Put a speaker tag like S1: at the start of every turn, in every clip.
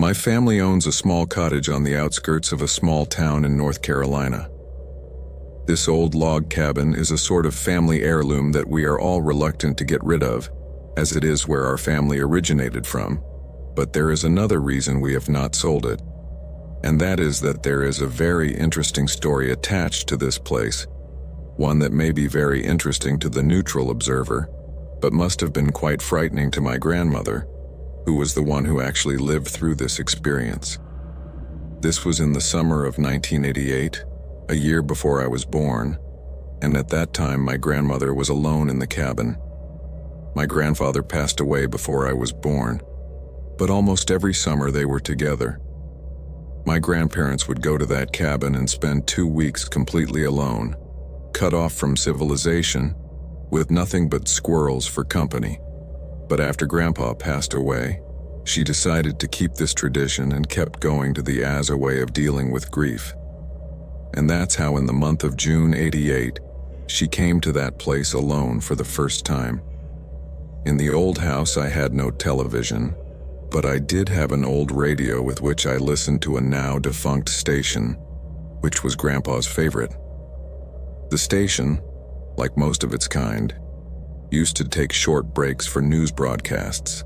S1: My family owns a small cottage on the outskirts of a small town in North Carolina. This old log cabin is a sort of family heirloom that we are all reluctant to get rid of, as it is where our family originated from. But there is another reason we have not sold it, and that is that there is a very interesting story attached to this place, one that may be very interesting to the neutral observer, but must have been quite frightening to my grandmother, who was the one who actually lived through this experience. This was in the summer of 1988, a year before I was born, and at that time my grandmother was alone in the cabin. My grandfather passed away before I was born, but almost every summer they were together. My grandparents would go to that cabin and spend 2 weeks completely alone, cut off from civilization, with nothing but squirrels for company. But after Grandpa passed away, she decided to keep this tradition and kept going to the as a way of dealing with grief. And that's how in the month of June '88, she came to that place alone for the first time. In the old house I had no television, but I did have an old radio with which I listened to a now defunct station, which was Grandpa's favorite. The station, like most of its kind, used to take short breaks for news broadcasts,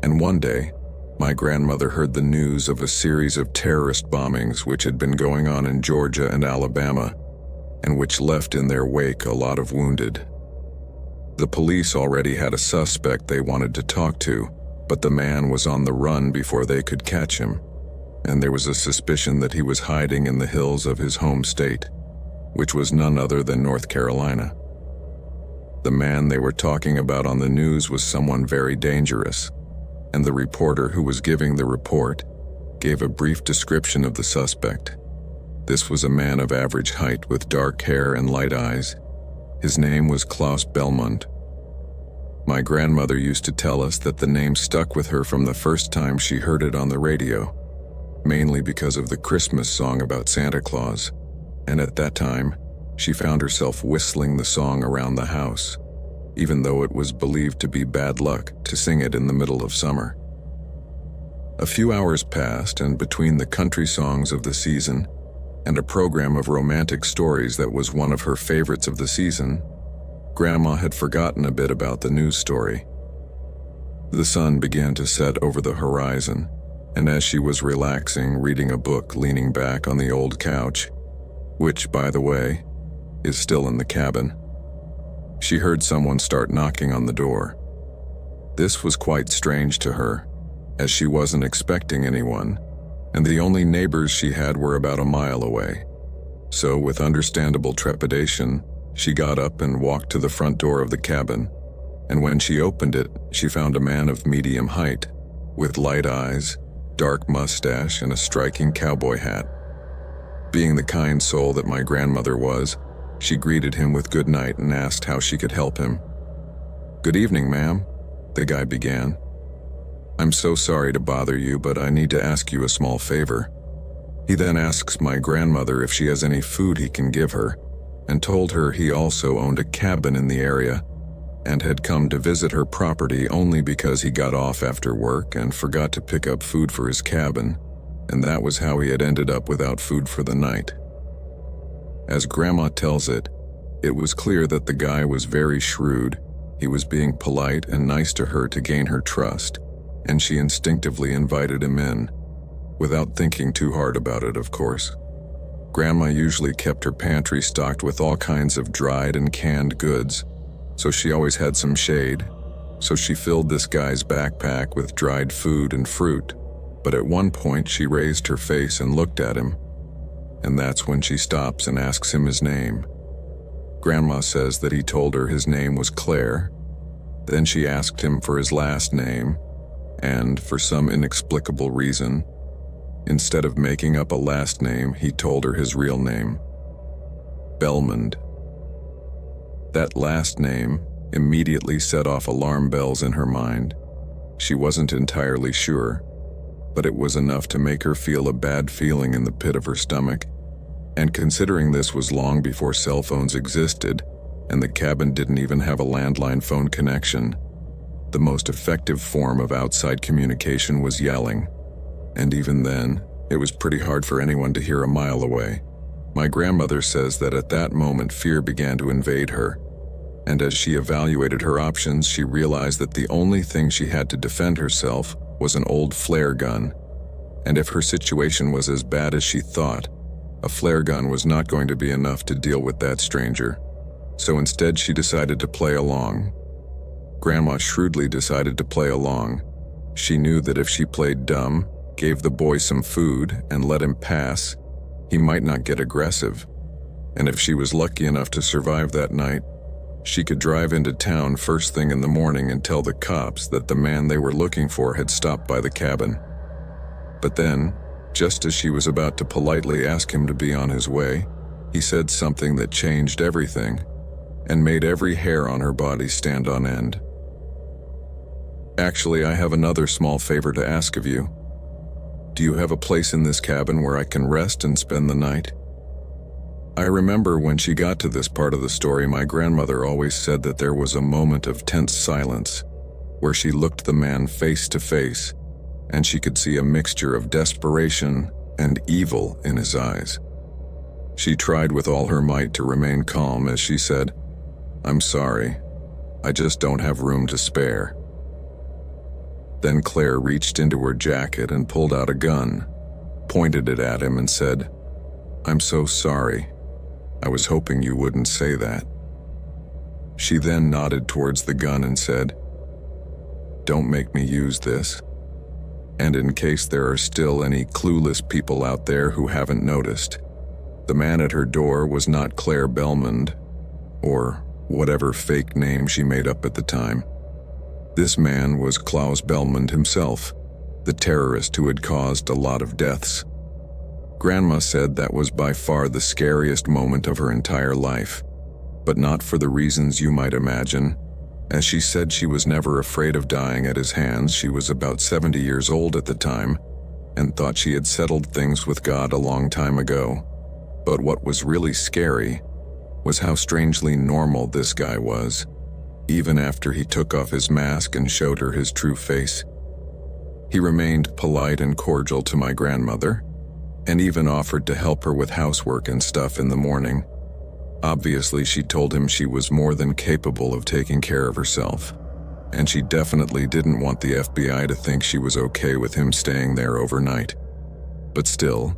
S1: and one day, my grandmother heard the news of a series of terrorist bombings which had been going on in Georgia and Alabama, and which left in their wake a lot of wounded. The police already had a suspect they wanted to talk to, but the man was on the run before they could catch him, and there was a suspicion that he was hiding in the hills of his home state, which was none other than North Carolina. The man they were talking about on the news was someone very dangerous, and the reporter who was giving the report gave a brief description of the suspect. This was a man of average height with dark hair and light eyes. His name was Klaus Belmont. My grandmother used to tell us that the name stuck with her from the first time she heard it on the radio, mainly because of the Christmas song about Santa Claus, and at that time, she found herself whistling the song around the house, even though it was believed to be bad luck to sing it in the middle of summer. A few hours passed, and between the country songs of the season and a program of romantic stories that was one of her favorites of the season, Grandma had forgotten a bit about the news story. The sun began to set over the horizon, and as she was relaxing, reading a book, leaning back on the old couch, which, by the way, is still in the cabin, she heard someone start knocking on the door. This was quite strange to her, as she wasn't expecting anyone, and the only neighbors she had were about a mile away. So, with understandable trepidation, she got up and walked to the front door of the cabin, and when she opened it, she found a man of medium height, with light eyes, dark mustache, and a striking cowboy hat. Being the kind soul that my grandmother was, she greeted him with good night and asked how she could help him. "Good evening, ma'am," the guy began. "I'm so sorry to bother you, but I need to ask you a small favor." He then asks my grandmother if she has any food he can give her, and told her he also owned a cabin in the area and had come to visit her property only because he got off after work and forgot to pick up food for his cabin, and that was how he had ended up without food for the night. As Grandma tells it, it was clear that the guy was very shrewd. He was being polite and nice to her to gain her trust, and she instinctively invited him in, without thinking too hard about it, of course. Grandma usually kept her pantry stocked with all kinds of dried and canned goods, so she always had some shade, so she filled this guy's backpack with dried food and fruit, but at one point she raised her face and looked at him, and that's when she stops and asks him his name. Grandma says that he told her his name was Claire. Then she asked him for his last name, and for some inexplicable reason, instead of making up a last name, he told her his real name, Belmond. That last name immediately set off alarm bells in her mind. She wasn't entirely sure, but it was enough to make her feel a bad feeling in the pit of her stomach. And considering this was long before cell phones existed, and the cabin didn't even have a landline phone connection, the most effective form of outside communication was yelling. And even then, it was pretty hard for anyone to hear a mile away. My grandmother says that at that moment fear began to invade her, and as she evaluated her options, she realized that the only thing she had to defend herself was an old flare gun. And if her situation was as bad as she thought, a flare gun was not going to be enough to deal with that stranger. So instead she decided to play along. Grandma shrewdly decided to play along. She knew that if she played dumb, gave the boy some food, and let him pass, he might not get aggressive. And if she was lucky enough to survive that night, she could drive into town first thing in the morning and tell the cops that the man they were looking for had stopped by the cabin. But then, just as she was about to politely ask him to be on his way, he said something that changed everything and made every hair on her body stand on end. "Actually, I have another small favor to ask of you. Do you have a place in this cabin where I can rest and spend the night?" I remember when she got to this part of the story, my grandmother always said that there was a moment of tense silence where she looked the man face to face, and she could see a mixture of desperation and evil in his eyes. She tried with all her might to remain calm as she said, "I'm sorry, I just don't have room to spare." Then Claire reached into her jacket and pulled out a gun, pointed it at him and said, "I'm so sorry. I was hoping you wouldn't say that." She then nodded towards the gun and said, "Don't make me use this. And in case there are still any clueless people out there who haven't noticed, the man at her door was not Claire Belmond, or whatever fake name she made up at the time. This man was Klaus Belmond himself, the terrorist who had caused a lot of deaths. Grandma said that was by far the scariest moment of her entire life, but not for the reasons you might imagine. As she said, she was never afraid of dying at his hands. She was about 70 years old at the time and thought she had settled things with God a long time ago. But what was really scary was how strangely normal this guy was, even after he took off his mask and showed her his true face. He remained polite and cordial to my grandmother, and even offered to help her with housework and stuff in the morning. Obviously, she told him she was more than capable of taking care of herself, and she definitely didn't want the FBI to think she was okay with him staying there overnight. But still,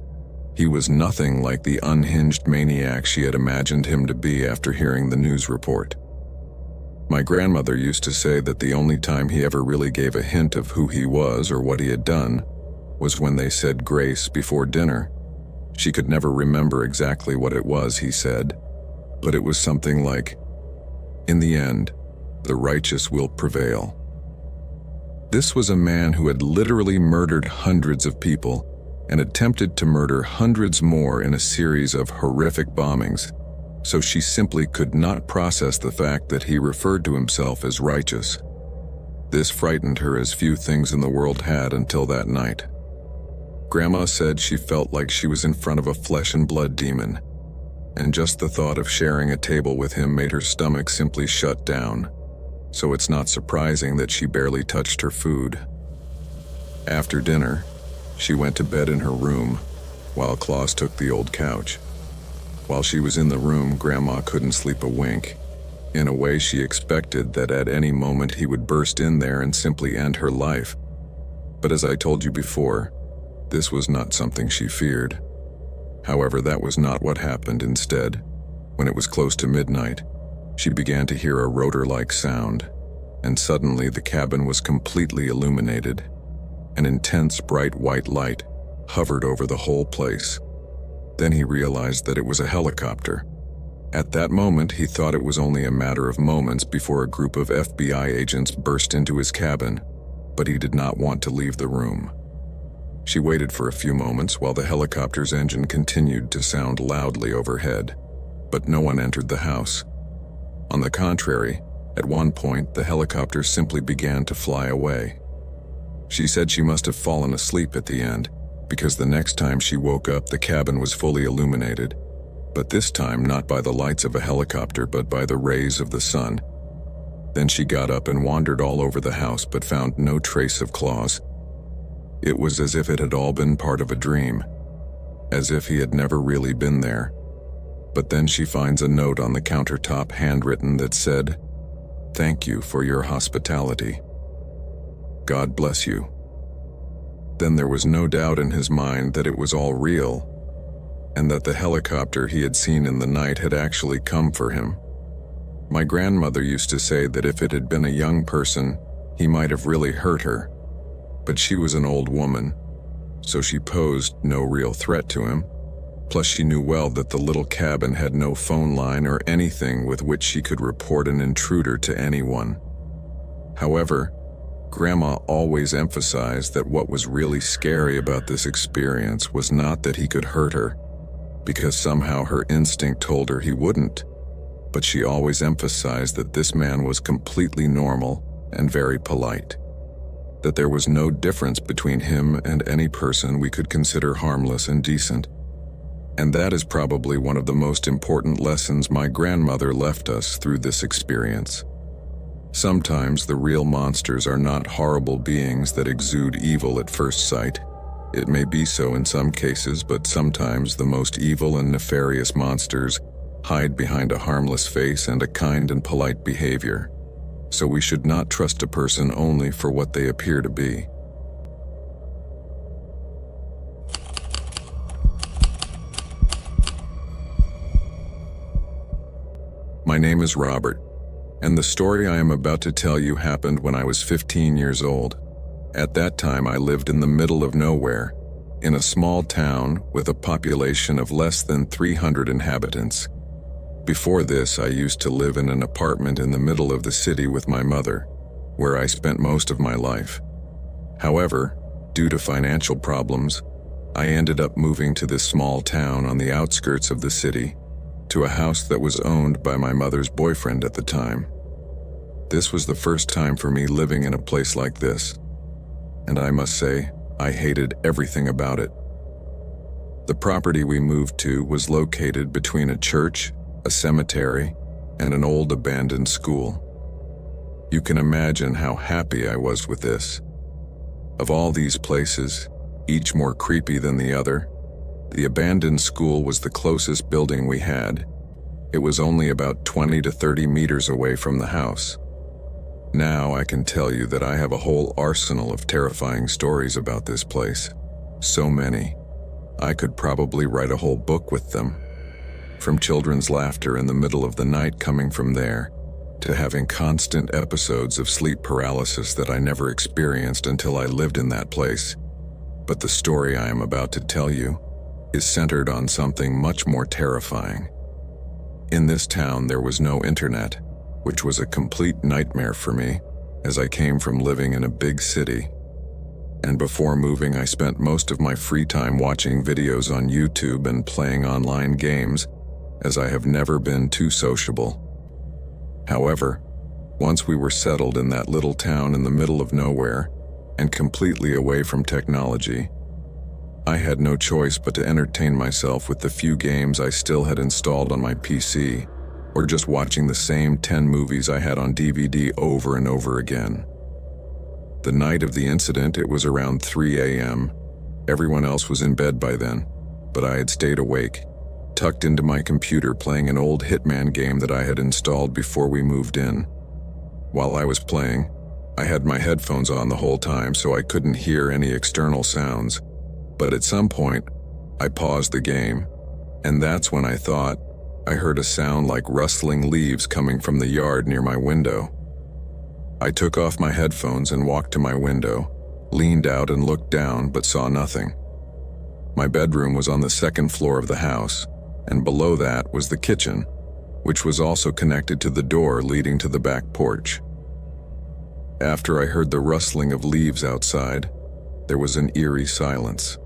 S1: he was nothing like the unhinged maniac she had imagined him to be after hearing the news report. My grandmother used to say that the only time he ever really gave a hint of who he was or what he had done was when they said grace before dinner. She could never remember exactly what it was he said, but it was something like, "In the end, the righteous will prevail." This was a man who had literally murdered hundreds of people and attempted to murder hundreds more in a series of horrific bombings, so she simply could not process the fact that he referred to himself as righteous. This frightened her as few things in the world had until that night. Grandma said she felt like she was in front of a flesh and blood demon, and just the thought of sharing a table with him made her stomach simply shut down, so it's not surprising that she barely touched her food. After dinner, she went to bed in her room, while Klaus took the old couch. While she was in the room, Grandma couldn't sleep a wink. In a way, she expected that at any moment he would burst in there and simply end her life. But as I told you before, this was not something she feared. However, that was not what happened. Instead, when it was close to midnight, she began to hear a rotor-like sound, and suddenly the cabin was completely illuminated. An intense bright white light hovered over the whole place. Then he realized that it was a helicopter. At that moment, he thought it was only a matter of moments before a group of FBI agents burst into his cabin, but he did not want to leave the room. She waited for a few moments while the helicopter's engine continued to sound loudly overhead, but no one entered the house. On the contrary, at one point, the helicopter simply began to fly away. She said she must have fallen asleep at the end, because the next time she woke up, the cabin was fully illuminated, but this time not by the lights of a helicopter but by the rays of the sun. Then she got up and wandered all over the house but found no trace of Klaus. It was as if it had all been part of a dream, as if he had never really been there. But then she finds a note on the countertop, handwritten, that said, "Thank you for your hospitality. God bless you." Then there was no doubt in his mind that it was all real, and that the helicopter he had seen in the night had actually come for him. My grandmother used to say that if it had been a young person, he might have really hurt her, but she was an old woman, so she posed no real threat to him. Plus, she knew well that the little cabin had no phone line or anything with which she could report an intruder to anyone. However, Grandma always emphasized that what was really scary about this experience was not that he could hurt her, because somehow her instinct told her he wouldn't, but she always emphasized that this man was completely normal and very polite, that there was no difference between him and any person we could consider harmless and decent. And that is probably one of the most important lessons my grandmother left us through this experience. Sometimes the real monsters are not horrible beings that exude evil at first sight. It may be so in some cases, but sometimes the most evil and nefarious monsters hide behind a harmless face and a kind and polite behavior. So we should not trust a person only for what they appear to be. My name is Robert, and the story I am about to tell you happened when I was 15 years old. At that time, I lived in the middle of nowhere, in a small town with a population of less than 300 inhabitants. Before this, I used to live in an apartment in the middle of the city with my mother, where I spent most of my life. However, due to financial problems, I ended up moving to this small town on the outskirts of the city, to a house that was owned by my mother's boyfriend at the time. This was the first time for me living in a place like this, and I must say, I hated everything about it. The property we moved to was located between a church, a cemetery, and an old abandoned school. You can imagine how happy I was with this. Of all these places, each more creepy than the other, the abandoned school was the closest building we had. It was only about 20 to 30 meters away from the house. Now I can tell you that I have a whole arsenal of terrifying stories about this place. So many. I could probably write a whole book with them. From children's laughter in the middle of the night coming from there, to having constant episodes of sleep paralysis that I never experienced until I lived in that place. But the story I am about to tell you is centered on something much more terrifying. In this town, there was no internet, which was a complete nightmare for me, as I came from living in a big city. And before moving, I spent most of my free time watching videos on YouTube and playing online games, as I have never been too sociable. However, once we were settled in that little town in the middle of nowhere, and completely away from technology, I had no choice but to entertain myself with the few games I still had installed on my PC, or just watching the same 10 movies I had on DVD over and over again. The night of the incident, it was around 3 a.m. Everyone else was in bed by then, but I had stayed awake, tucked into my computer playing an old Hitman game that I had installed before we moved in. While I was playing, I had my headphones on the whole time so I couldn't hear any external sounds. But at some point, I paused the game, and that's when I thought I heard a sound like rustling leaves coming from the yard near my window. I took off my headphones and walked to my window, leaned out and looked down but saw nothing. My bedroom was on the second floor of the house, and below that was the kitchen, which was also connected to the door leading to the back porch. After I heard the rustling of leaves outside, there was an eerie silence.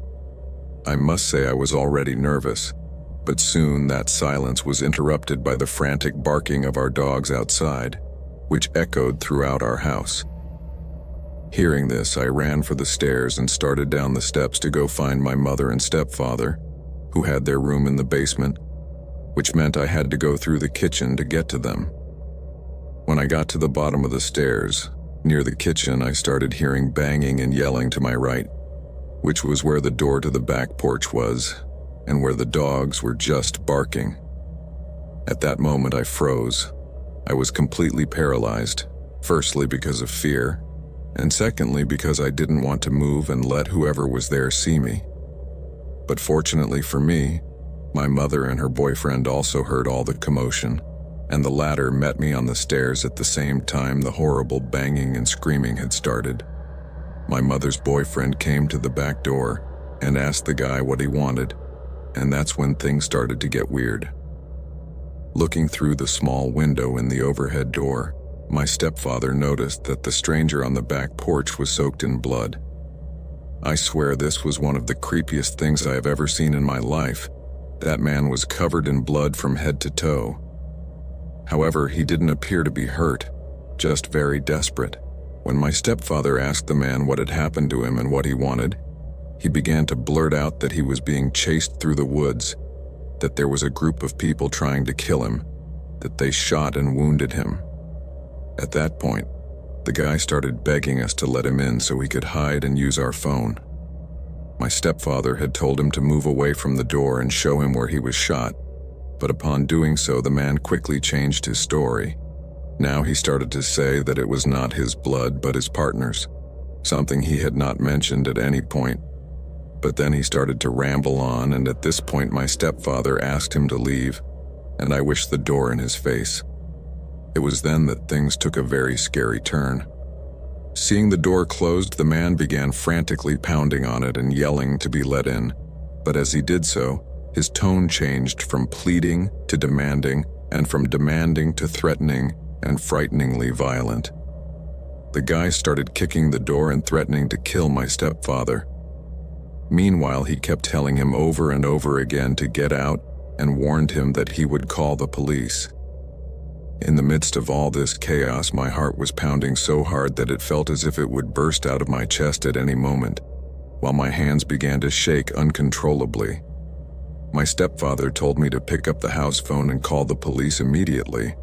S1: I must say I was already nervous, but soon that silence was interrupted by the frantic barking of our dogs outside, which echoed throughout our house. Hearing this, I ran for the stairs and started down the steps to go find my mother and stepfather, who had their room in the basement, which meant I had to go through the kitchen to get to them. When I got to the bottom of the stairs, near the kitchen, I started hearing banging and yelling to my right, which was where the door to the back porch was, and where the dogs were just barking. At that moment, I froze. I was completely paralyzed, firstly because of fear, and secondly because I didn't want to move and let whoever was there see me. But fortunately for me, my mother and her boyfriend also heard all the commotion, and the latter met me on the stairs at the same time the horrible banging and screaming had started. My mother's boyfriend came to the back door and asked the guy what he wanted, and that's when things started to get weird. Looking through the small window in the overhead door, my stepfather noticed that the stranger on the back porch was soaked in blood. I swear this was one of the creepiest things I have ever seen in my life. That man was covered in blood from head to toe. However, he didn't appear to be hurt, just very desperate. When my stepfather asked the man what had happened to him and what he wanted, he began to blurt out that he was being chased through the woods, that there was a group of people trying to kill him, that they shot and wounded him. At that point, the guy started begging us to let him in so he could hide and use our phone. My stepfather had told him to move away from the door and show him where he was shot, but upon doing so, the man quickly changed his story. Now he started to say that it was not his blood but his partner's, something he had not mentioned at any point. But then he started to ramble on, and at this point my stepfather asked him to leave, and I wished the door in his face. It was then that things took a very scary turn. Seeing the door closed, the man began frantically pounding on it and yelling to be let in, but as he did so, his tone changed from pleading to demanding, and from demanding to threatening and frighteningly violent. The guy started kicking the door and threatening to kill my stepfather. Meanwhile, he kept telling him over and over again to get out and warned him that he would call the police. In the midst of all this chaos, my heart was pounding so hard that it felt as if it would burst out of my chest at any moment, while my hands began to shake uncontrollably. My stepfather told me to pick up the house phone and call the police immediately.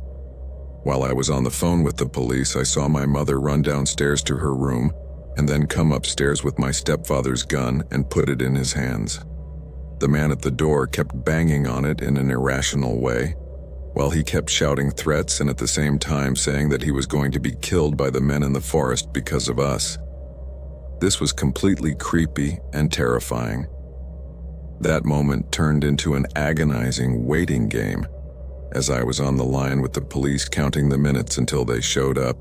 S1: While I was on the phone with the police, I saw my mother run downstairs to her room and then come upstairs with my stepfather's gun and put it in his hands. The man at the door kept banging on it in an irrational way, while he kept shouting threats and at the same time saying that he was going to be killed by the men in the forest because of us. This was completely creepy and terrifying. That moment turned into an agonizing waiting game, as I was on the line with the police counting the minutes until they showed up,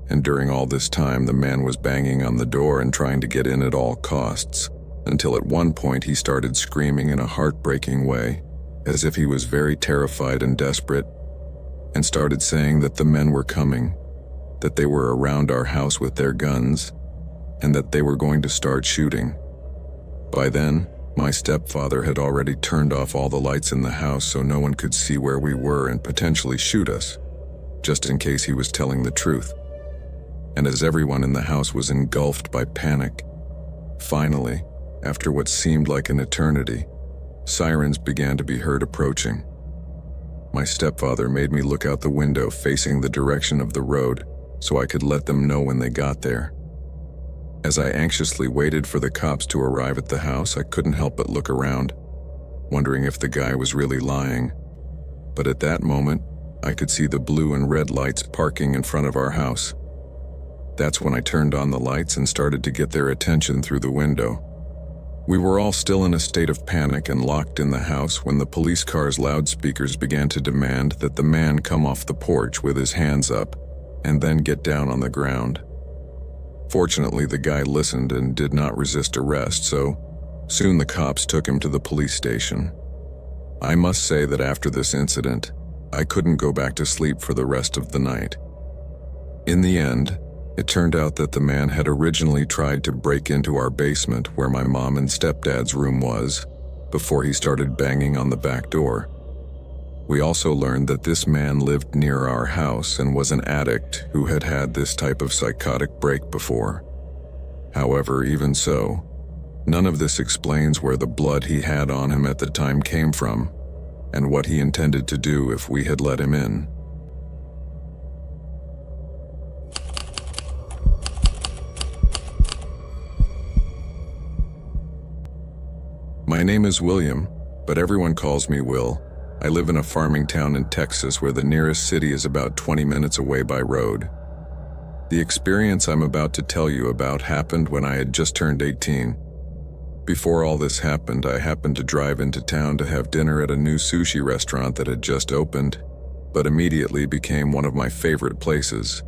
S1: and during all this time the man was banging on the door and trying to get in at all costs, until at one point he started screaming in a heartbreaking way, as if he was very terrified and desperate, and started saying that the men were coming, that they were around our house with their guns, and that they were going to start shooting. By then, my stepfather had already turned off all the lights in the house so no one could see where we were and potentially shoot us, just in case he was telling the truth. And as everyone in the house was engulfed by panic, finally, after what seemed like an eternity, sirens began to be heard approaching. My stepfather made me look out the window facing the direction of the road so I could let them know when they got there. As I anxiously waited for the cops to arrive at the house, I couldn't help but look around, wondering if the guy was really lying. But at that moment, I could see the blue and red lights parking in front of our house. That's when I turned on the lights and started to get their attention through the window. We were all still in a state of panic and locked in the house when the police car's loudspeakers began to demand that the man come off the porch with his hands up and then get down on the ground. Fortunately, the guy listened and did not resist arrest, so soon the cops took him to the police station. I must say that after this incident, I couldn't go back to sleep for the rest of the night. In the end, it turned out that the man had originally tried to break into our basement where my mom and stepdad's room was, before he started banging on the back door. We also learned that this man lived near our house and was an addict who had had this type of psychotic break before. However, even so, none of this explains where the blood he had on him at the time came from, and what he intended to do if we had let him in. My name is William, but everyone calls me Will. I live in a farming town in Texas where the nearest city is about 20 minutes away by road. The experience I'm about to tell you about happened when I had just turned 18. Before all this happened, I happened to drive into town to have dinner at a new sushi restaurant that had just opened, but immediately became one of my favorite places.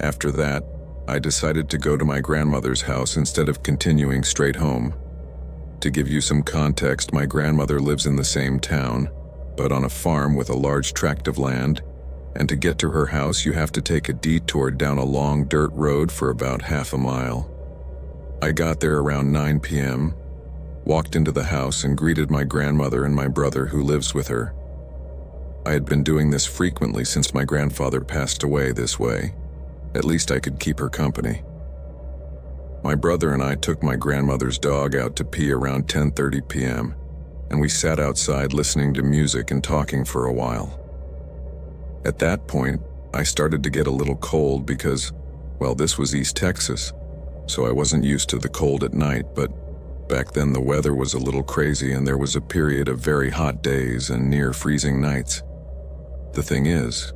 S1: After that, I decided to go to my grandmother's house instead of continuing straight home. To give you some context, my grandmother lives in the same town, but on a farm with a large tract of land, and to get to her house you have to take a detour down a long dirt road for about half a mile. I got there around 9 p.m., walked into the house and greeted my grandmother and my brother who lives with her. I had been doing this frequently since my grandfather passed away this way. At least I could keep her company. My brother and I took my grandmother's dog out to pee around 10:30 p.m., and we sat outside listening to music and talking for a while. At that point, I started to get a little cold because, well, this was East Texas, so I wasn't used to the cold at night, but back then the weather was a little crazy and there was a period of very hot days and near freezing nights. The thing is,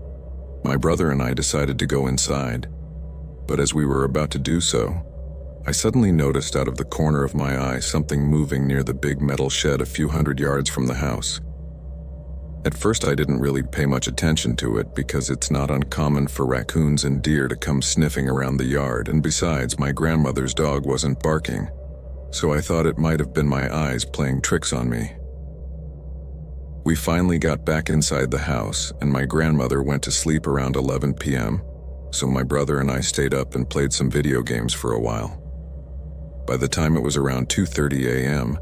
S1: my brother and I decided to go inside, but as we were about to do so, I suddenly noticed out of the corner of my eye something moving near the big metal shed a few hundred yards from the house. At first I didn't really pay much attention to it because it's not uncommon for raccoons and deer to come sniffing around the yard, and besides, my grandmother's dog wasn't barking, so I thought it might have been my eyes playing tricks on me. We finally got back inside the house and my grandmother went to sleep around 11 p.m., so my brother and I stayed up and played some video games for a while. By the time it was around 2:30 a.m.,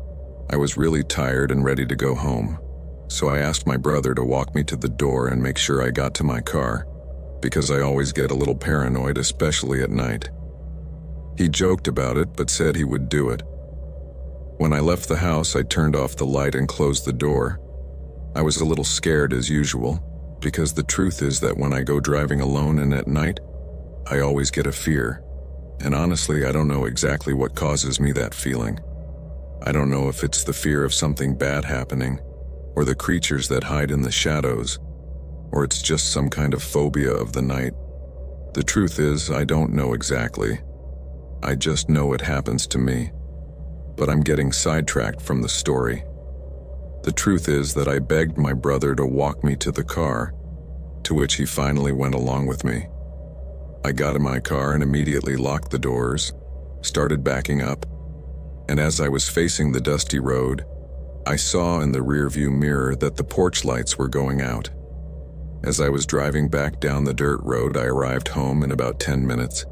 S1: I was really tired and ready to go home, so I asked my brother to walk me to the door and make sure I got to my car, because I always get a little paranoid, especially at night. He joked about it but said he would do it. When I left the house, I turned off the light and closed the door. I was a little scared as usual, because the truth is that when I go driving alone and at night, I always get a fear. And honestly, I don't know exactly what causes me that feeling. I don't know if it's the fear of something bad happening, or the creatures that hide in the shadows, or it's just some kind of phobia of the night. The truth is, I don't know exactly. I just know it happens to me. But I'm getting sidetracked from the story. The truth is that I begged my brother to walk me to the car, to which he finally went along with me. I got in my car and immediately locked the doors, started backing up, and as I was facing the dusty road, I saw in the rearview mirror that the porch lights were going out. As I was driving back down the dirt road, I arrived home in about 10 minutes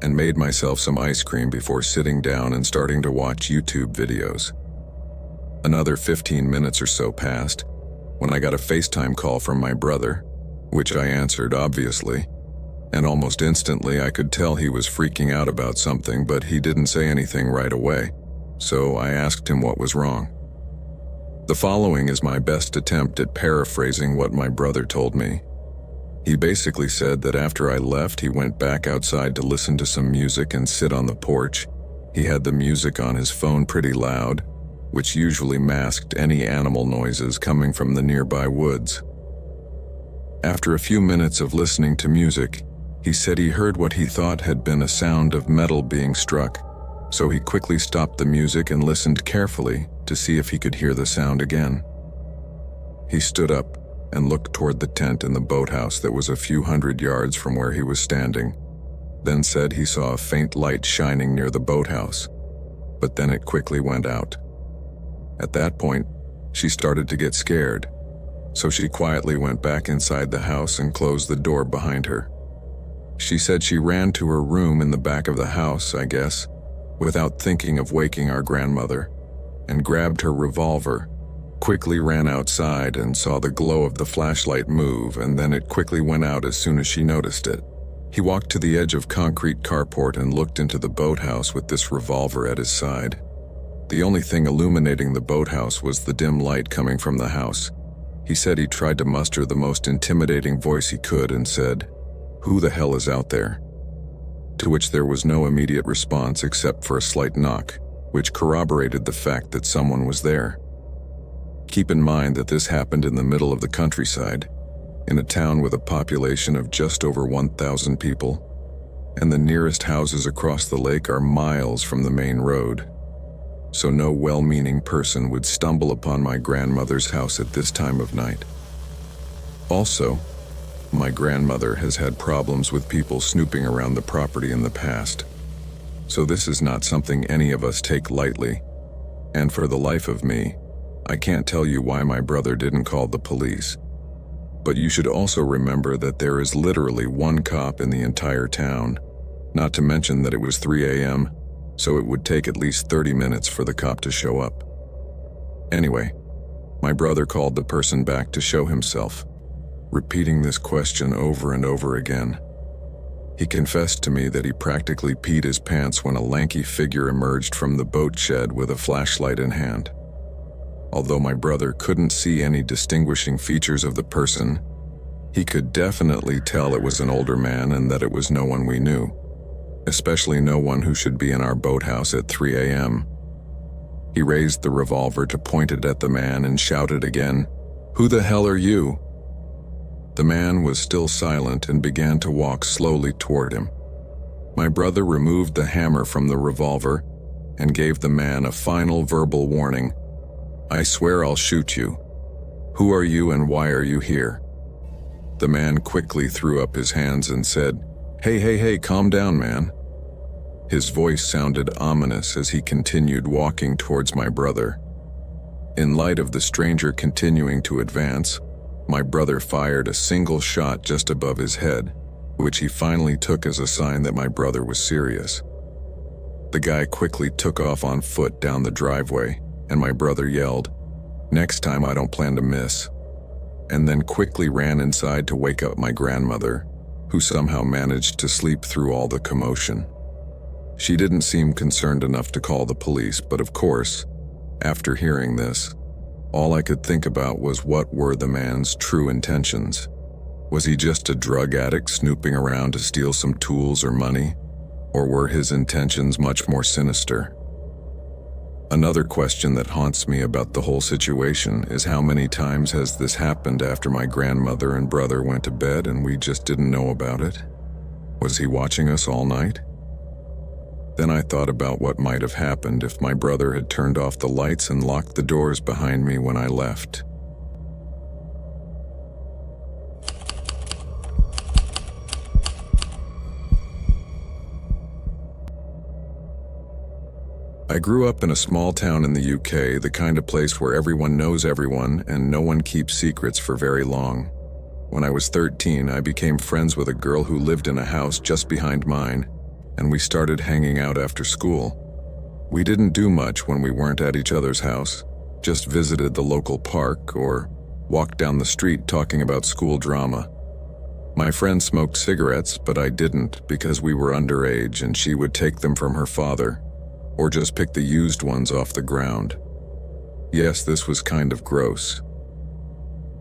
S1: and made myself some ice cream before sitting down and starting to watch YouTube videos. Another 15 minutes or so passed when I got a FaceTime call from my brother, which I answered obviously, and almost instantly I could tell he was freaking out about something, but he didn't say anything right away, so I asked him what was wrong. The following is my best attempt at paraphrasing what my brother told me. He basically said that after I left, he went back outside to listen to some music and sit on the porch. He had the music on his phone pretty loud, which usually masked any animal noises coming from the nearby woods. After a few minutes of listening to music, he said he heard what he thought had been a sound of metal being struck, so he quickly stopped the music and listened carefully to see if he could hear the sound again. He stood up and looked toward the tent in the boathouse that was a few hundred yards from where he was standing, then said he saw a faint light shining near the boathouse, but then it quickly went out. At that point, she started to get scared, so she quietly went back inside the house and closed the door behind her. She said she ran to her room in the back of the house, I guess, without thinking of waking our grandmother, and grabbed her revolver, quickly ran outside and saw the glow of the flashlight move, and then it quickly went out as soon as she noticed it. He walked to the edge of concrete carport and looked into the boathouse with this revolver at his side. The only thing illuminating the boathouse was the dim light coming from the house. He said he tried to muster the most intimidating voice he could and said, "Who the hell is out there?" To which there was no immediate response except for a slight knock, which corroborated the fact that someone was there. Keep in mind that this happened in the middle of the countryside, in a town with a population of just over 1,000 people, and the nearest houses across the lake are miles from the main road. So no well-meaning person would stumble upon my grandmother's house at this time of night. Also, my grandmother has had problems with people snooping around the property in the past, so this is not something any of us take lightly, and for the life of me, I can't tell you why my brother didn't call the police. But you should also remember that there is literally one cop in the entire town, not to mention that it was 3 a.m., so it would take at least 30 minutes for the cop to show up. Anyway, my brother called the person back to show himself, repeating this question over and over again. He confessed to me that he practically peed his pants when a lanky figure emerged from the boat shed with a flashlight in hand. Although my brother couldn't see any distinguishing features of the person, he could definitely tell it was an older man and that it was no one we knew, especially no one who should be in our boathouse at 3 a.m. He raised the revolver to point it at the man and shouted again, "Who the hell are you?" The man was still silent and began to walk slowly toward him. My brother removed the hammer from the revolver and gave the man a final verbal warning. "I swear I'll shoot you. Who are you and why are you here?" The man quickly threw up his hands and said, Hey, calm down, man." His voice sounded ominous as he continued walking towards my brother. In light of the stranger continuing to advance, my brother fired a single shot just above his head, which he finally took as a sign that my brother was serious. The guy quickly took off on foot down the driveway, and my brother yelled, "Next time I don't plan to miss," and then quickly ran inside to wake up my grandmother, who somehow managed to sleep through all the commotion. She didn't seem concerned enough to call the police, but of course, after hearing this, all I could think about was what were the man's true intentions. Was he just a drug addict snooping around to steal some tools or money? Or were his intentions much more sinister? Another question that haunts me about the whole situation is how many times has this happened after my grandmother and brother went to bed and we just didn't know about it? Was he watching us all night? Then I thought about what might have happened if my brother had turned off the lights and locked the doors behind me when I left. I grew up in a small town in the UK, the kind of place where everyone knows everyone and no one keeps secrets for very long. When I was 13, I became friends with a girl who lived in a house just behind mine, and we started hanging out after school. We didn't do much when we weren't at each other's house, just visited the local park or walked down the street talking about school drama. My friend smoked cigarettes, but I didn't because we were underage and she would take them from her father, or just pick the used ones off the ground. Yes, this was kind of gross.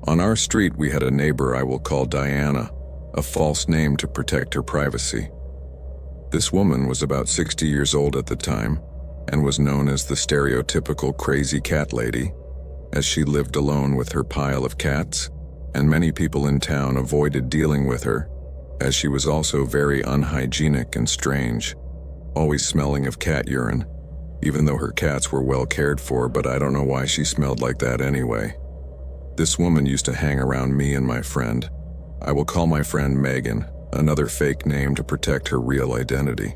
S1: On our street, we had a neighbor I will call Diana, a false name to protect her privacy. This woman was about 60 years old at the time and was known as the stereotypical crazy cat lady, as she lived alone with her pile of cats, and many people in town avoided dealing with her, as she was also very unhygienic and strange, always smelling of cat urine, even though her cats were well cared for, but I don't know why she smelled like that anyway. This woman used to hang around me and my friend. I will call my friend Megan, another fake name to protect her real identity.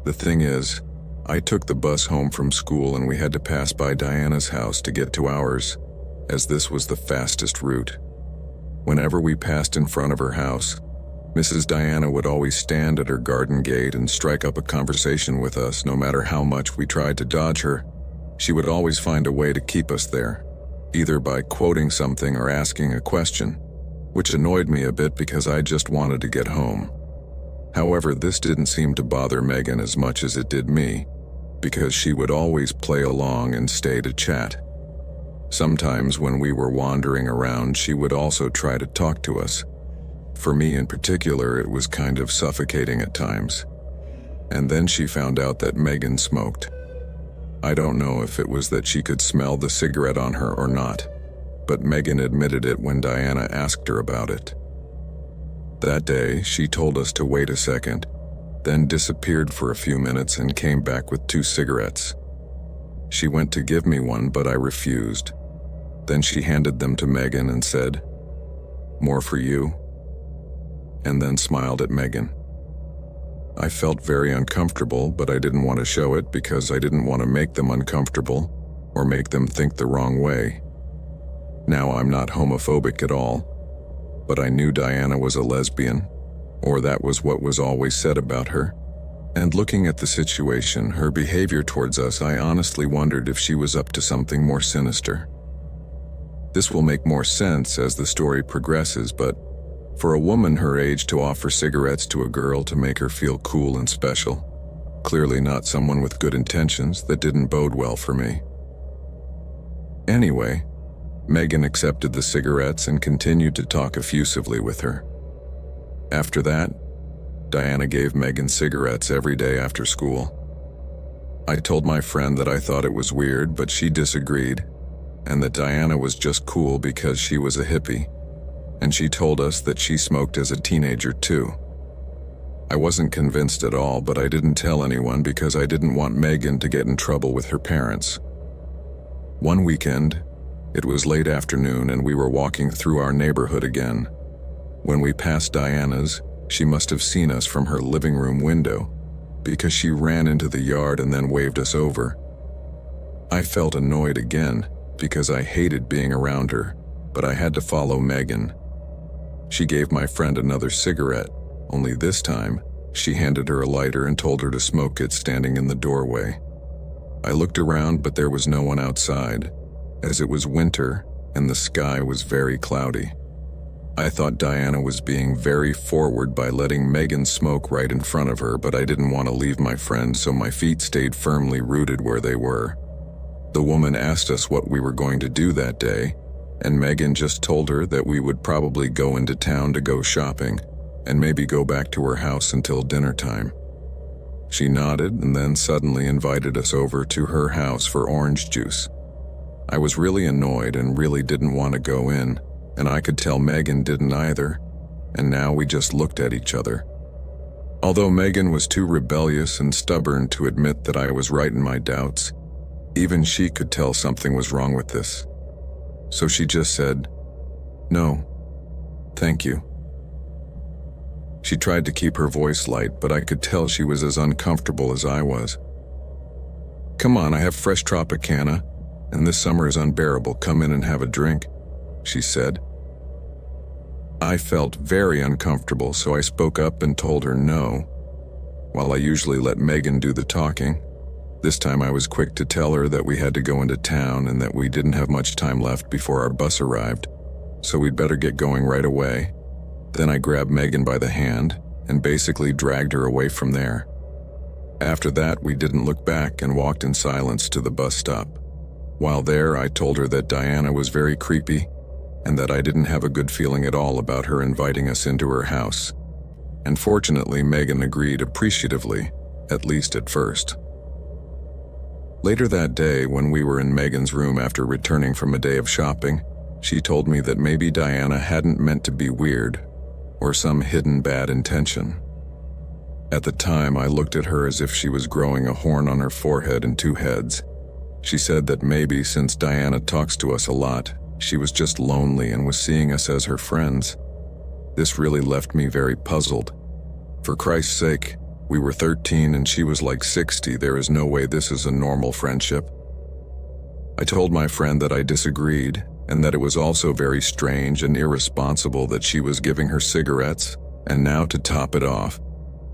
S1: The thing is, I took the bus home from school and we had to pass by Diana's house to get to ours, as this was the fastest route. Whenever we passed in front of her house, Mrs. Diana would always stand at her garden gate and strike up a conversation with us. No matter how much we tried to dodge her, she would always find a way to keep us there, either by quoting something or asking a question, which annoyed me a bit because I just wanted to get home. However, this didn't seem to bother Megan as much as it did me, because she would always play along and stay to chat. Sometimes when we were wandering around, she would also try to talk to us. For me in particular, it was kind of suffocating at times. And then she found out that Megan smoked. I don't know if it was that she could smell the cigarette on her or not, but Megan admitted it when Diana asked her about it. That day, she told us to wait a second, then disappeared for a few minutes and came back with 2 cigarettes. She went to give me one, but I refused. Then she handed them to Megan and said, "More for you," and then smiled at Megan. I felt very uncomfortable, but I didn't want to show it because I didn't want to make them uncomfortable or make them think the wrong way. Now, I'm not homophobic at all, but I knew Diana was a lesbian, or that was what was always said about her. And looking at the situation, her behavior towards us, I honestly wondered if she was up to something more sinister. This will make more sense as the story progresses, but for a woman her age to offer cigarettes to a girl to make her feel cool and special, clearly not someone with good intentions, that didn't bode well for me. Anyway, Megan accepted the cigarettes and continued to talk effusively with her. After that, Diana gave Megan cigarettes every day after school. I told my friend that I thought it was weird, but she disagreed, and that Diana was just cool because she was a hippie, and she told us that she smoked as a teenager too. I wasn't convinced at all, but I didn't tell anyone because I didn't want Megan to get in trouble with her parents. One weekend, it was late afternoon and we were walking through our neighborhood again. When we passed Diana's, she must have seen us from her living room window because she ran into the yard and then waved us over. I felt annoyed again because I hated being around her, but I had to follow Megan. She gave my friend another cigarette, only this time, she handed her a lighter and told her to smoke it standing in the doorway. I looked around, but there was no one outside, as it was winter and the sky was very cloudy. I thought Diana was being very forward by letting Megan smoke right in front of her, but I didn't want to leave my friend, so my feet stayed firmly rooted where they were. The woman asked us what we were going to do that day, and Megan just told her that we would probably go into town to go shopping, and maybe go back to her house until dinner time. She nodded and then suddenly invited us over to her house for orange juice. I was really annoyed and really didn't want to go in, and I could tell Megan didn't either, and now we just looked at each other. Although Megan was too rebellious and stubborn to admit that I was right in my doubts, even she could tell something was wrong with this. So she just said, "No, thank you." She tried to keep her voice light, but I could tell she was as uncomfortable as I was. "Come on, I have fresh Tropicana, and this summer is unbearable. Come in and have a drink," she said. I felt very uncomfortable, so I spoke up and told her no. While I usually let Megan do the talking, this time I was quick to tell her that we had to go into town and that we didn't have much time left before our bus arrived, so we'd better get going right away. Then I grabbed Megan by the hand and basically dragged her away from there. After that, we didn't look back and walked in silence to the bus stop. While there, I told her that Diana was very creepy and that I didn't have a good feeling at all about her inviting us into her house. And fortunately, Megan agreed appreciatively, at least at first. Later that day, when we were in Megan's room after returning from a day of shopping, she told me that maybe Diana hadn't meant to be weird, or some hidden bad intention. At the time, I looked at her as if she was growing a horn on her forehead and 2 heads. She said that maybe since Diana talks to us a lot, she was just lonely and was seeing us as her friends. This really left me very puzzled. For Christ's sake, we were 13 and she was like 60. There is no way this is a normal friendship. I told my friend that I disagreed, and that it was also very strange and irresponsible that she was giving her cigarettes, and now to top it off,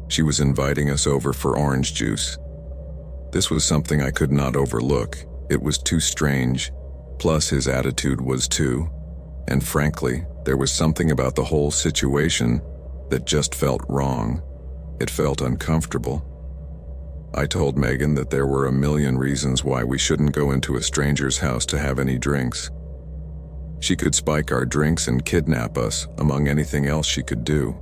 S1: she was inviting us over for orange juice. This was something I could not overlook. It was too strange, plus his attitude was too, and frankly, there was something about the whole situation that just felt wrong. It felt uncomfortable. I told Megan that there were a million reasons why we shouldn't go into a stranger's house to have any drinks. She could spike our drinks and kidnap us, among anything else she could do.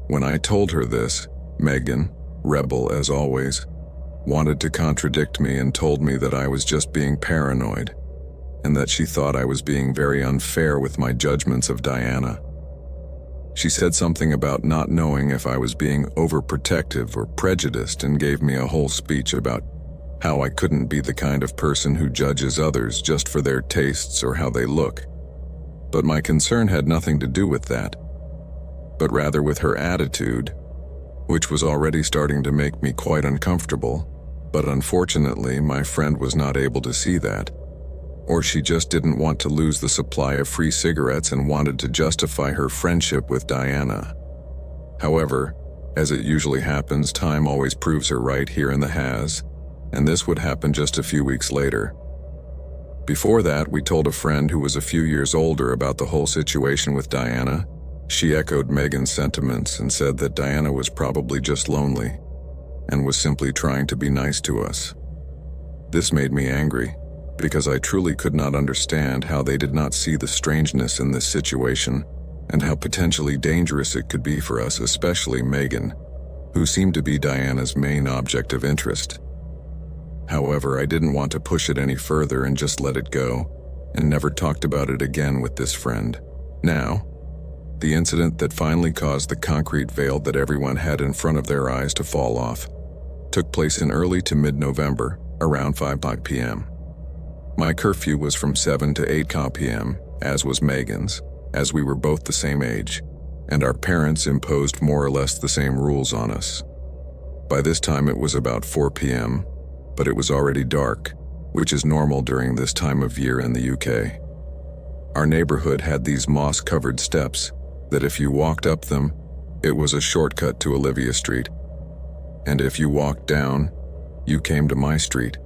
S1: When I told her this, Megan, rebel as always, wanted to contradict me and told me that I was just being paranoid, and that she thought I was being very unfair with my judgments of Diana. She said something about not knowing if I was being overprotective or prejudiced and gave me a whole speech about how I couldn't be the kind of person who judges others just for their tastes or how they look. But my concern had nothing to do with that, but rather with her attitude, which was already starting to make me quite uncomfortable. But unfortunately, my friend was not able to see that, or she just didn't want to lose the supply of free cigarettes and wanted to justify her friendship with Diana. However, as it usually happens, time always proves her right here in the has, and this would happen just a few weeks later. Before that, we told a friend who was a few years older about the whole situation with Diana. She echoed Megan's sentiments and said that Diana was probably just lonely and was simply trying to be nice to us. This made me angry, because I truly could not understand how they did not see the strangeness in this situation and how potentially dangerous it could be for us, especially Megan, who seemed to be Diana's main object of interest. However, I didn't want to push it any further and just let it go, and never talked about it again with this friend. Now, the incident that finally caused the concrete veil that everyone had in front of their eyes to fall off took place in early to mid-November, around 5 p.m. My curfew was from 7 to 8 p.m., as was Megan's, as we were both the same age, and our parents imposed more or less the same rules on us. By this time it was about 4 p.m., but it was already dark, which is normal during this time of year in the UK. Our neighborhood had these moss-covered steps that if you walked up them, it was a shortcut to Olivia Street. And if you walked down, you came to my street.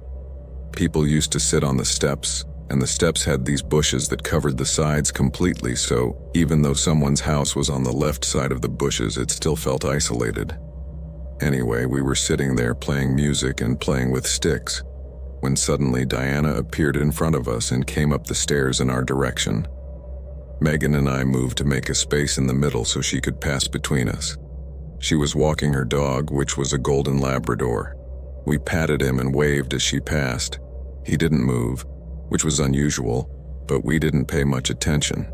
S1: People used to sit on the steps, and the steps had these bushes that covered the sides completely, so even though someone's house was on the left side of the bushes, it still felt isolated. Anyway, we were sitting there playing music and playing with sticks, when suddenly Diana appeared in front of us and came up the stairs in our direction. Megan and I moved to make a space in the middle so she could pass between us. She was walking her dog, which was a golden Labrador. We patted him and waved as she passed. He didn't move, which was unusual, but we didn't pay much attention.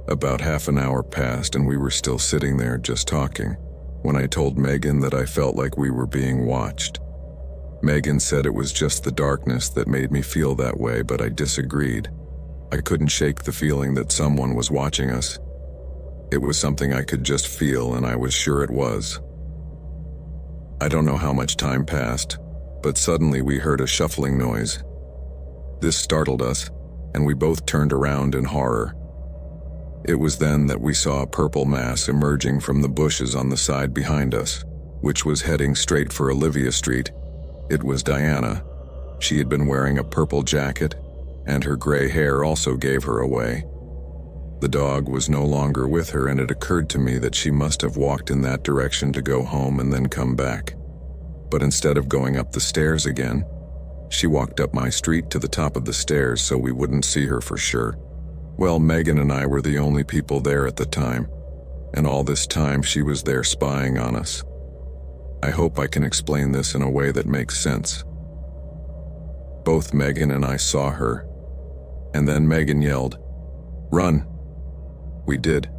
S1: About half an hour passed and we were still sitting there just talking, when I told Megan that I felt like we were being watched. Megan said it was just the darkness that made me feel that way, but I disagreed. I couldn't shake the feeling that someone was watching us. It was something I could just feel, and I was sure it was. I don't know how much time passed, but suddenly we heard a shuffling noise. This startled us, and we both turned around in horror. It was then that we saw a purple mass emerging from the bushes on the side behind us, which was heading straight for Olivia Street. It was Diana. She had been wearing a purple jacket, and her gray hair also gave her away. The dog was no longer with her, and it occurred to me that she must have walked in that direction to go home and then come back. But instead of going up the stairs again, she walked up my street to the top of the stairs so we wouldn't see her for sure. Well, Megan and I were the only people there at the time, and all this time she was there spying on us. I hope I can explain this in a way that makes sense. Both Megan and I saw her, and then Megan yelled, "Run!" We did.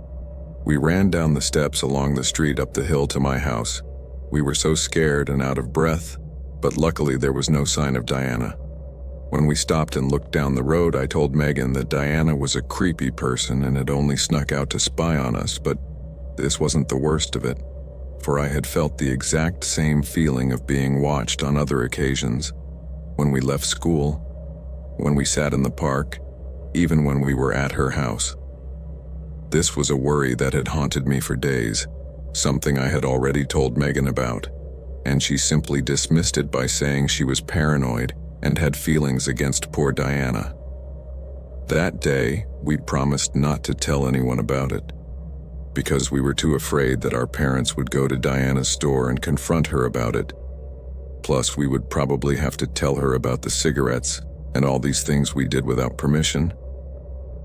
S1: We ran down the steps along the street up the hill to my house. We were so scared and out of breath, but luckily there was no sign of Diana. When we stopped and looked down the road, I told Megan that Diana was a creepy person and had only snuck out to spy on us, but this wasn't the worst of it, for I had felt the exact same feeling of being watched on other occasions. When we left school, when we sat in the park, even when we were at her house. This was a worry that had haunted me for days, something I had already told Megan about, and she simply dismissed it by saying she was paranoid and had feelings against poor Diana. That day, we promised not to tell anyone about it, because we were too afraid that our parents would go to Diana's store and confront her about it. Plus, we would probably have to tell her about the cigarettes and all these things we did without permission.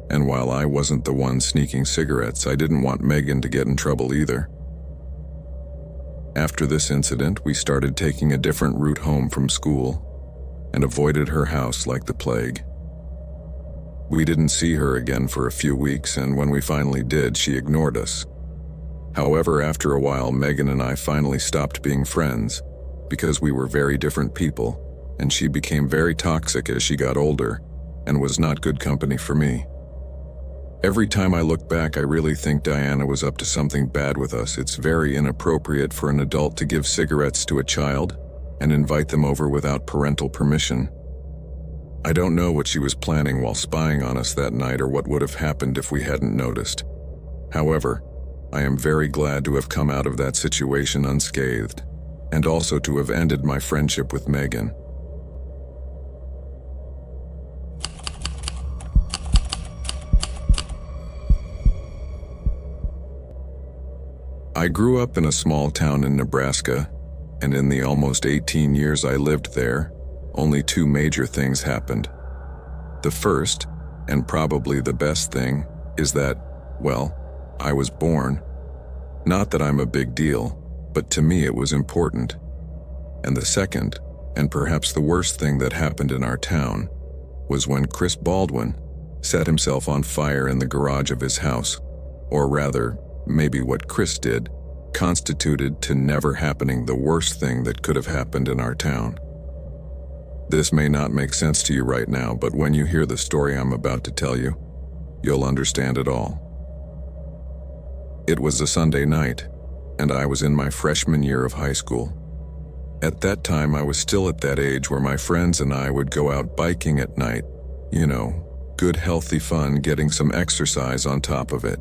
S1: And while I wasn't the one sneaking cigarettes, I didn't want Megan to get in trouble either. After this incident, we started taking a different route home from school and avoided her house like the plague. We didn't see her again for a few weeks, and when we finally did, she ignored us. However, after a while, Megan and I finally stopped being friends because we were very different people, and she became very toxic as she got older and was not good company for me. Every time I look back, I really think Diana was up to something bad with us. It's very inappropriate for an adult to give cigarettes to a child and invite them over without parental permission. I don't know what she was planning while spying on us that night or what would have happened if we hadn't noticed. However, I am very glad to have come out of that situation unscathed, and also to have ended my friendship with Megan. I grew up in a small town in Nebraska, and in the almost 18 years I lived there, only two major things happened. The first, and probably the best thing, is that, well, I was born. Not that I'm a big deal, but to me it was important. And the second, and perhaps the worst thing that happened in our town, was when Chris Baldwin set himself on fire in the garage of his house, or rather, maybe what Chris did constituted to never happening the worst thing that could have happened in our town. This may not make sense to you right now, but when you hear the story I'm about to tell you, you'll understand it all. It was a Sunday night, and I was in my freshman year of high school. At that time, I was still at that age where my friends and I would go out biking at night. You know, good healthy fun, getting some exercise on top of it.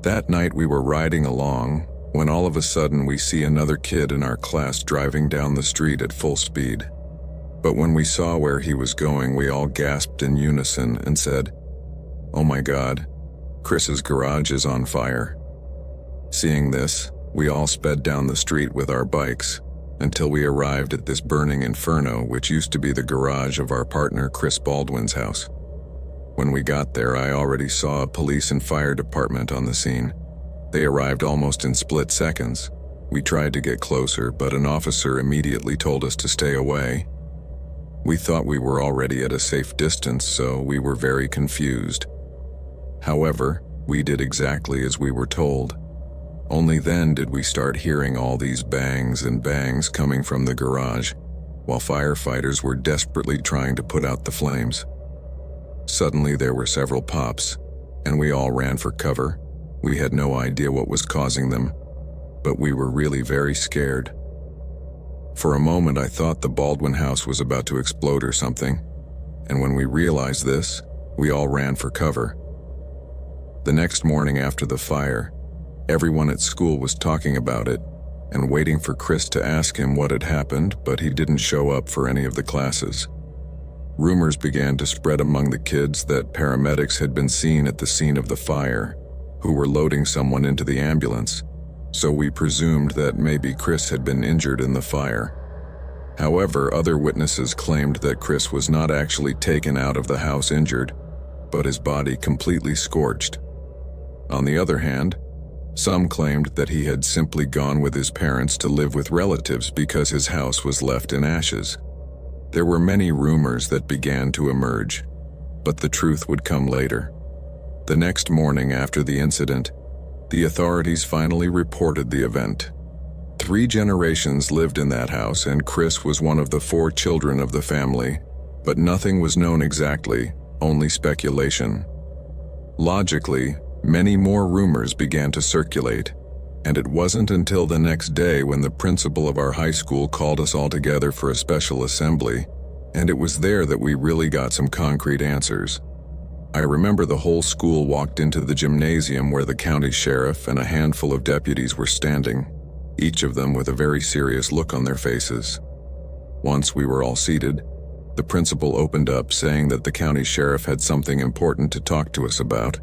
S1: That night we were riding along when all of a sudden we see another kid in our class driving down the street at full speed. But when we saw where he was going, we all gasped in unison and said, "Oh my God, Chris's garage is on fire." Seeing this, we all sped down the street with our bikes until we arrived at this burning inferno, which used to be the garage of our partner Chris Baldwin's house. When we got there, I already saw a police and fire department on the scene. They arrived almost in split seconds. We tried to get closer, but an officer immediately told us to stay away. We thought we were already at a safe distance, so we were very confused. However, we did exactly as we were told. Only then did we start hearing all these bangs and bangs coming from the garage, while firefighters were desperately trying to put out the flames. Suddenly there were several pops, and we all ran for cover. We had no idea what was causing them, but we were really very scared. For a moment I thought the Baldwin house was about to explode or something, and when we realized this, we all ran for cover. The next morning after the fire, everyone at school was talking about it and waiting for Chris to ask him what had happened, but he didn't show up for any of the classes. Rumors began to spread among the kids that paramedics had been seen at the scene of the fire, who were loading someone into the ambulance, so we presumed that maybe Chris had been injured in the fire. However, other witnesses claimed that Chris was not actually taken out of the house injured, but his body completely scorched. On the other hand, some claimed that he had simply gone with his parents to live with relatives because his house was left in ashes. There were many rumors that began to emerge, but the truth would come later. The next morning after the incident, the authorities finally reported the event. 3 generations lived in that house, and Chris was one of the 4 children of the family, but nothing was known exactly, only speculation. Logically, many more rumors began to circulate, and it wasn't until the next day when the principal of our high school called us all together for a special assembly, and it was there that we really got some concrete answers. I remember the whole school walked into the gymnasium where the county sheriff and a handful of deputies were standing, each of them with a very serious look on their faces. Once we were all seated, the principal opened up saying that the county sheriff had something important to talk to us about.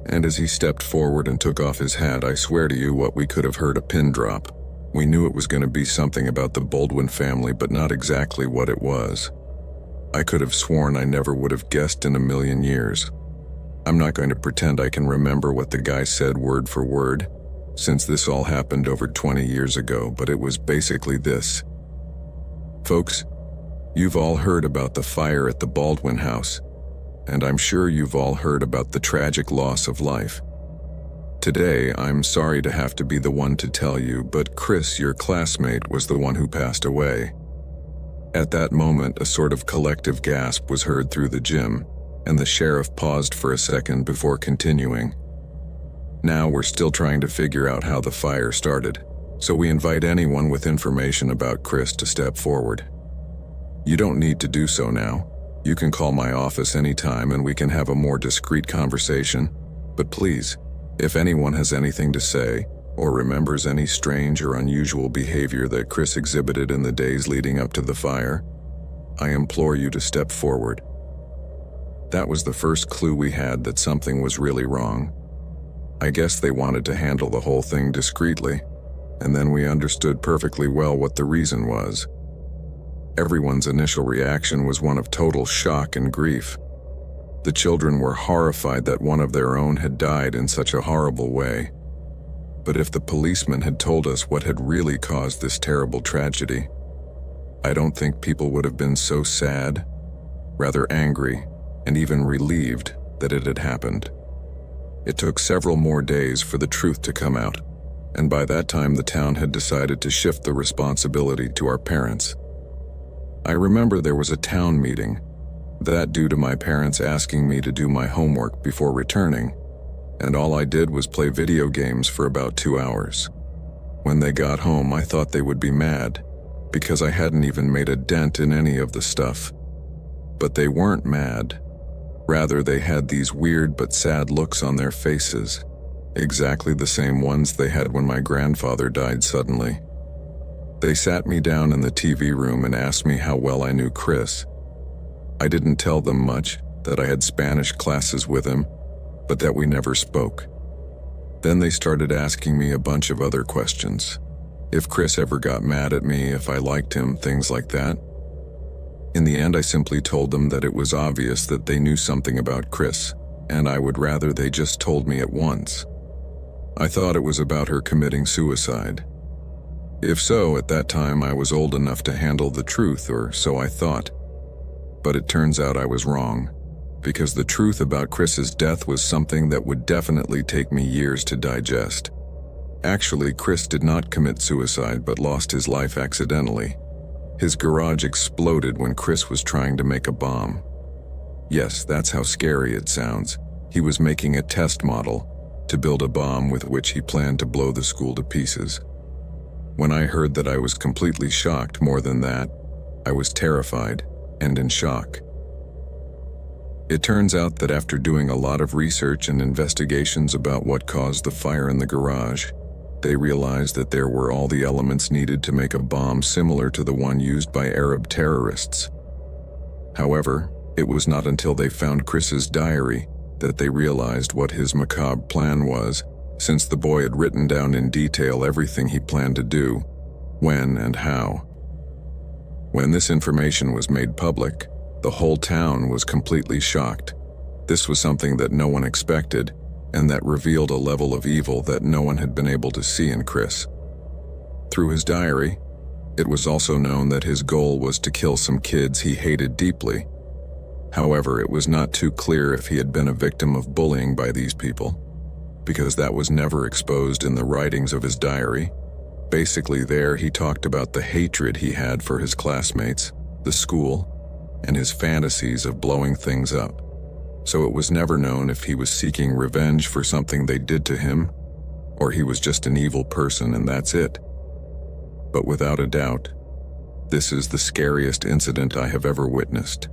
S1: And as he stepped forward and took off his hat, I swear to you what we could have heard a pin drop. We knew it was going to be something about the Baldwin family, but not exactly what it was. I could have sworn I never would have guessed in a million years. I'm not going to pretend I can remember what the guy said word for word, since this all happened over 20 years ago, but it was basically this. Folks, you've all heard about the fire at the Baldwin house, and I'm sure you've all heard about the tragic loss of life. Today, I'm sorry to have to be the one to tell you, but Chris, your classmate, was the one who passed away. At that moment, a sort of collective gasp was heard through the gym, and the sheriff paused for a second before continuing. Now we're still trying to figure out how the fire started, so we invite anyone with information about Chris to step forward. You don't need to do so now. You can call my office anytime and we can have a more discreet conversation. But please, if anyone has anything to say, or remembers any strange or unusual behavior that Chris exhibited in the days leading up to the fire, I implore you to step forward. That was the first clue we had that something was really wrong. I guess they wanted to handle the whole thing discreetly, and then we understood perfectly well what the reason was. Everyone's initial reaction was one of total shock and grief. The children were horrified that one of their own had died in such a horrible way. But if the policeman had told us what had really caused this terrible tragedy, I don't think people would have been so sad, rather angry, and even relieved that it had happened. It took several more days for the truth to come out, and by that time the town had decided to shift the responsibility to our parents. I remember there was a town meeting, that due to my parents asking me to do my homework before returning, and all I did was play video games for about 2 hours. When they got home, I thought they would be mad, because I hadn't even made a dent in any of the stuff. But they weren't mad. Rather, they had these weird but sad looks on their faces, exactly the same ones they had when my grandfather died suddenly. They sat me down in the TV room and asked me how well I knew Chris. I didn't tell them much, that I had Spanish classes with him, but that we never spoke. Then they started asking me a bunch of other questions. If Chris ever got mad at me, if I liked him, things like that. In the end, I simply told them that it was obvious that they knew something about Chris, and I would rather they just told me at once. I thought it was about her committing suicide. If so, at that time I was old enough to handle the truth, or so I thought. But it turns out I was wrong, because the truth about Chris's death was something that would definitely take me years to digest. Actually, Chris did not commit suicide but lost his life accidentally. His garage exploded when Chris was trying to make a bomb. Yes, that's how scary it sounds. He was making a test model to build a bomb with which he planned to blow the school to pieces. When I heard that, I was completely shocked. More than that, I was terrified and in shock. It turns out that after doing a lot of research and investigations about what caused the fire in the garage, they realized that there were all the elements needed to make a bomb similar to the one used by Arab terrorists. However, it was not until they found Chris's diary that they realized what his macabre plan was, since the boy had written down in detail everything he planned to do, when and how. When this information was made public, the whole town was completely shocked. This was something that no one expected, and that revealed a level of evil that no one had been able to see in Chris. Through his diary, it was also known that his goal was to kill some kids he hated deeply. However, it was not too clear if he had been a victim of bullying by these people, because that was never exposed in the writings of his diary. Basically, there he talked about the hatred he had for his classmates, the school, and his fantasies of blowing things up. So it was never known if he was seeking revenge for something they did to him, or he was just an evil person and that's it. But without a doubt, this is the scariest incident I have ever witnessed.